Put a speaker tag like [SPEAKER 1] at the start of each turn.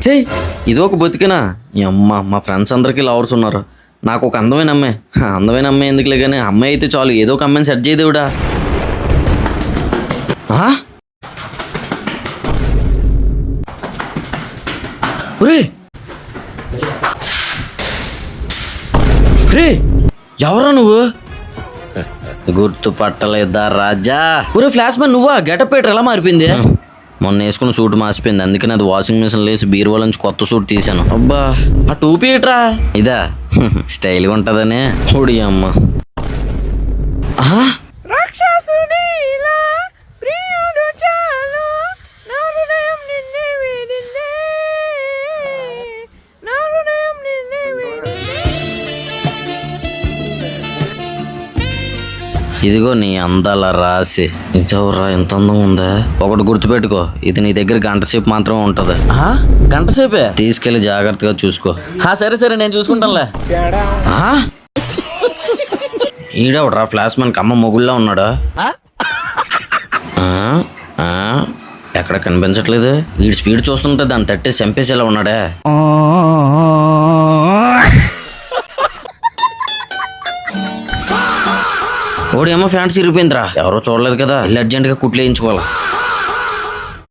[SPEAKER 1] చెయ్యి ఇది ఒక బతికినా అమ్మ మా ఫ్రెండ్స్ అందరికీ లవర్స్ ఉన్నారు. నాకు ఒక అందమైన అమ్మాయి. అందమైన అమ్మాయి ఎందుకులే కానీ అమ్మాయి అయితే చాలు. ఏదో ఒక అమ్మాయిని సెట్ చేయదేవుడా. రే ఎవరా నువ్వు? గుర్తుపట్టలేదా రాజా? ఒరే ఫ్లాష్ మ్యాన్ నువ్వా? గెటప్ పేటర్ ఎలా మారిపోయింది? మొన్న వేసుకున్న సూట్ మాసిపోయింది, అందుకని అది వాషింగ్ మిషన్ లేసి బీరువాల నుంచి కొత్త సూట్ తీసాను. అబ్బా ఆ టూపీ ఏట్రా? ఇదా స్టైల్గా ఉంటుందనే. ఓడి అమ్మ. ఇదిగో నీ అందాల రాసి. ఇదెవరా ఎంత అందంగా ఉందా? ఒకటి గుర్తుపెట్టుకో, ఇది నీ దగ్గర గంట సేపు మాత్రమే ఉంటది. గంట సేపే? తీసుకెళ్లి జాగ్రత్తగా చూసుకో. సరే సరే నేను చూసుకుంటానులే. ఈడవడరా ఫ్లాష్ మ్యాన్ కమ్మ మొగుళ్ళ ఉన్నాడా? ఎక్కడ కనిపించట్లేదు. వీడి స్పీడ్ చూస్తుంటే దాన్ని తట్టి చంపేసేలా ఉన్నాడే. ఓడి ఏమో ఫ్యాంట్స్ ఇరిపోయిందిరా. ఎవరో చూడలేదు కదా, వెళ్ళి అర్జెంట్గా కుట్లు వేయించుకోవాలి.